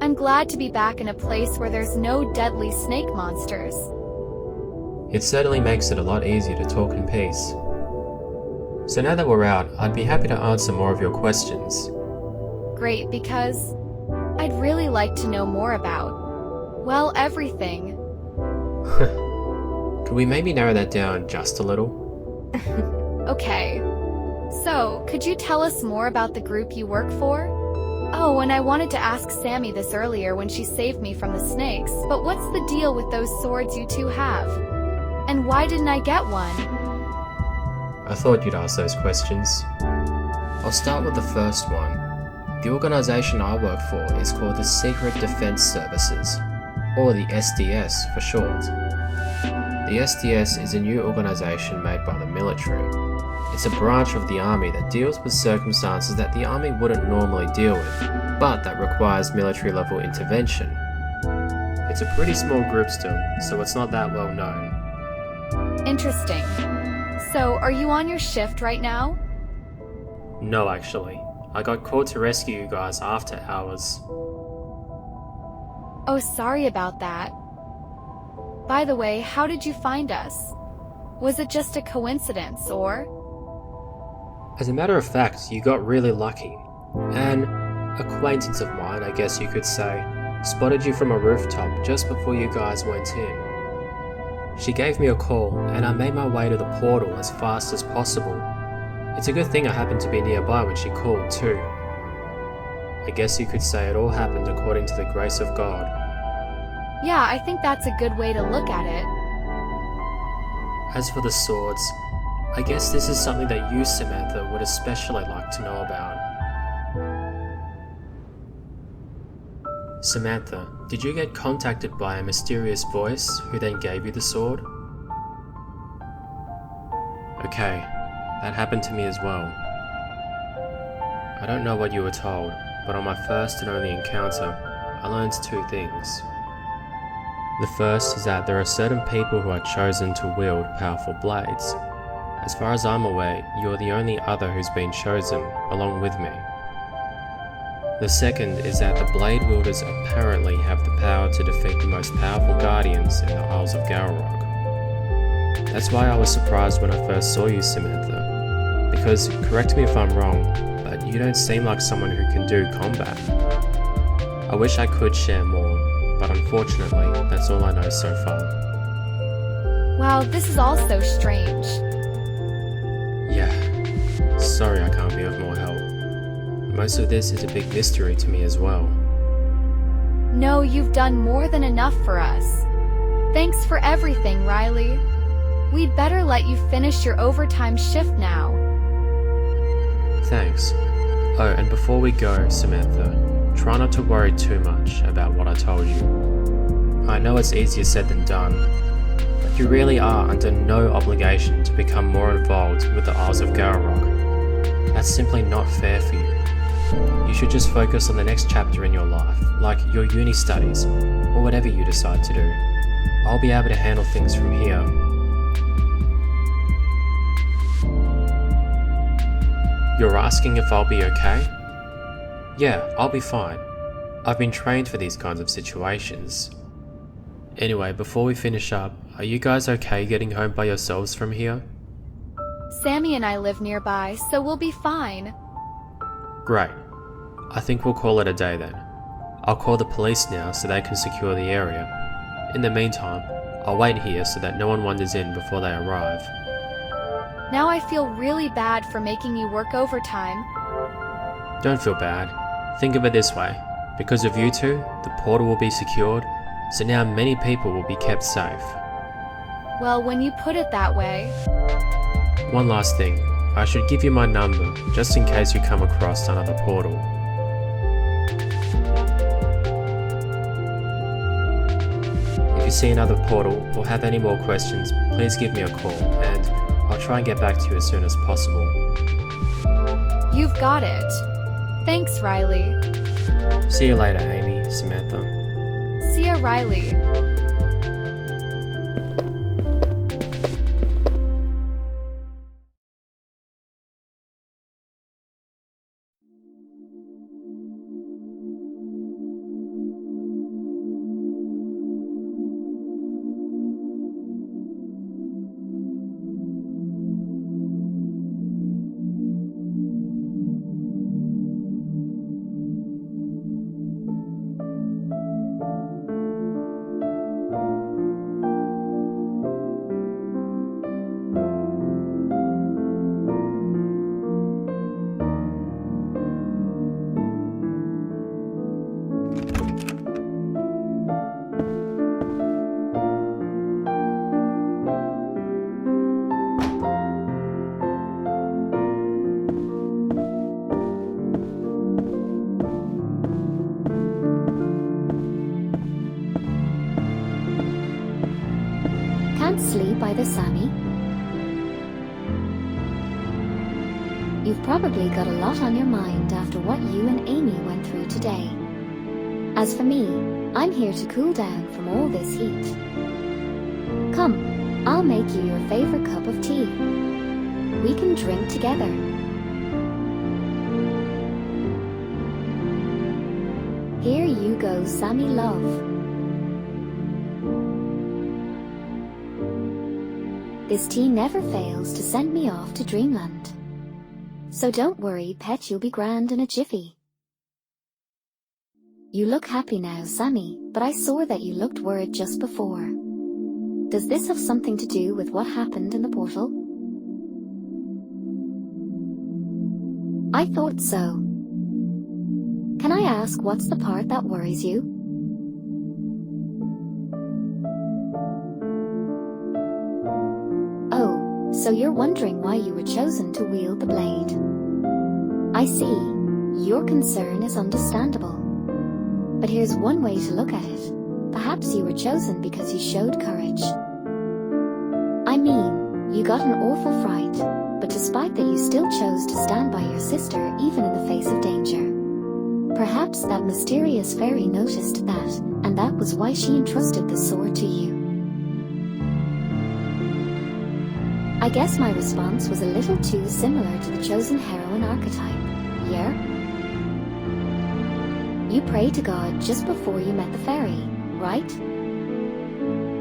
I'm glad to be back in a place where there's no deadly snake monsters. It certainly makes it a lot easier to talk in peace. So now that we're out, I'd be happy to answer more of your questions. Great, because I'd really like to know more about, well, everything. Could we maybe narrow that down just a little? Okay. So, could you tell us more about the group you work for? Oh, and I wanted to ask Sammy this earlier when she saved me from the snakes, but what's the deal with those swords you two have? And why didn't I get one? I thought you'd ask those questions. I'll start with the first one. The organisation I work for is called the Secret Defence Services, or the SDS for short. The SDS is a new organisation made by the military. It's a branch of the army that deals with circumstances that the army wouldn't normally deal with, but that requires military level intervention. It's a pretty small group still, so it's not that well known. Interesting. So, are you on your shift right now? No, actually. I got called to rescue you guys after hours. Oh, sorry about that. By the way, how did you find us? Was it just a coincidence, or? As a matter of fact, you got really lucky. An acquaintance of mine, I guess you could say, spotted you from a rooftop just before you guys went in. She gave me a call, and I made my way to the portal as fast as possible. It's a good thing I happened to be nearby when she called too. I guess you could say it all happened according to the grace of God. Yeah, I think that's a good way to look at it. As for the swords, I guess this is something that you, Samantha, would especially like to know about. Samantha, did you get contacted by a mysterious voice who then gave you the sword? Okay, that happened to me as well. I don't know what you were told, but on my first and only encounter, I learned two things. The first is that there are certain people who are chosen to wield powerful blades. As far as I'm aware, you're the only other who's been chosen, along with me. The second is that the blade wielders apparently have the power to defeat the most powerful guardians in the Isles of Galerock. That's why I was surprised when I first saw you, Samantha, because, correct me if I'm wrong, but you don't seem like someone who can do combat. I wish I could share more, but unfortunately, that's all I know so far. Wow, this is all so strange. Yeah, sorry I can't be of more help. Most of this is a big mystery to me as well. No, you've done more than enough for us. Thanks for everything, Riley. We'd better let you finish your overtime shift now. Thanks. Oh, and before we go, Samantha, try not to worry too much about what I told you. I know it's easier said than done, but you really are under no obligation to become more involved with the Isles of Galerock. That's simply not fair for you. You should just focus on the next chapter in your life, like your uni studies, or whatever you decide to do. I'll be able to handle things from here. You're asking if I'll be okay? Yeah, I'll be fine. I've been trained for these kinds of situations. Anyway, before we finish up, are you guys okay getting home by yourselves from here? Sammy and I live nearby, so we'll be fine. Great. I think we'll call it a day then. I'll call the police now so they can secure the area. In the meantime, I'll wait here so that no one wanders in before they arrive. Now I feel really bad for making you work overtime. Don't feel bad. Think of it this way. Because of you two, the portal will be secured, so now many people will be kept safe. Well, when you put it that way. One last thing. I should give you my number, just in case you come across another portal. If you see another portal or have any more questions, please give me a call, and I'll try and get back to you as soon as possible. You've got it. Thanks, Riley. See you later, Amy, Samantha. See ya, Riley. asleep either, Sammy? You've probably got a lot on your mind after what you and Amy went through today. As for me, I'm here to cool down from all this heat. Come, I'll make you your favorite cup of tea. We can drink together. Here you go, Sammy love. This tea never fails to send me off to dreamland. So don't worry, pet, you'll be grand in a jiffy. You look happy now, Sammy, but I saw that you looked worried just before. Does this have something to do with what happened in the portal? I thought so. Can I ask what's the part that worries you? Oh, so you're wondering why you were chosen to wield the blade. I see. Your concern is understandable. But here's one way to look at it. Perhaps you were chosen because you showed courage. I mean, you got an awful fright, but despite that you still chose to stand by your sister even in the face of danger. Perhaps that mysterious fairy noticed that, and that was why she entrusted the sword to you. I guess my response was a little too similar to the chosen heroine archetype, yeah? You prayed to God just before you met the fairy, right?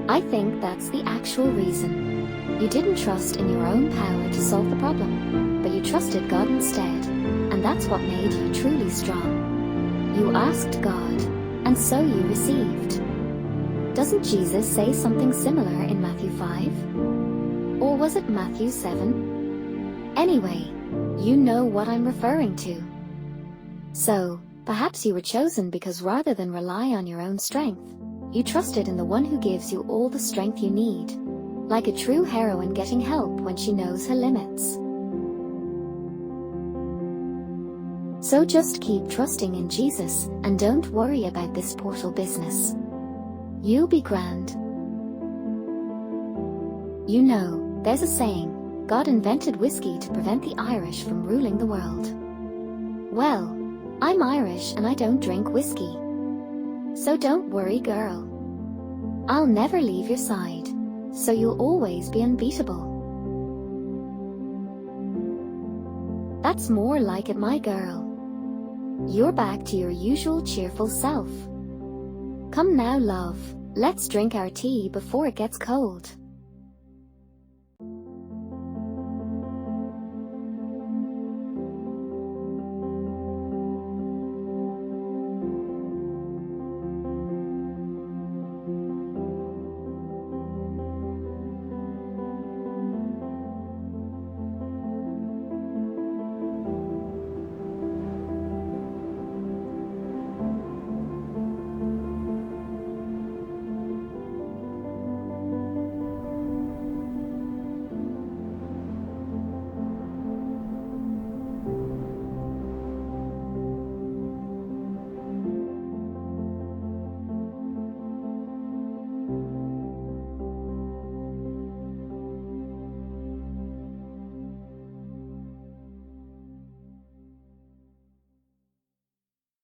I think that's the actual reason. You didn't trust in your own power to solve the problem, but you trusted God instead, and that's what made you truly strong. You asked God, and so you received. Doesn't Jesus say something similar in Matthew 5? Or was it Matthew 7? Anyway, you know what I'm referring to. So, perhaps you were chosen because rather than rely on your own strength, you trusted in the one who gives you all the strength you need, like a true heroine getting help when she knows her limits. So just keep trusting in Jesus and don't worry about this portal business. You'll be grand. You know, there's a saying, God invented whiskey to prevent the Irish from ruling the world. Well, I'm Irish and I don't drink whiskey. So don't worry, girl. I'll never leave your side, so you'll always be unbeatable. That's more like it, my girl. You're back to your usual cheerful self. Come now, love, let's drink our tea before it gets cold.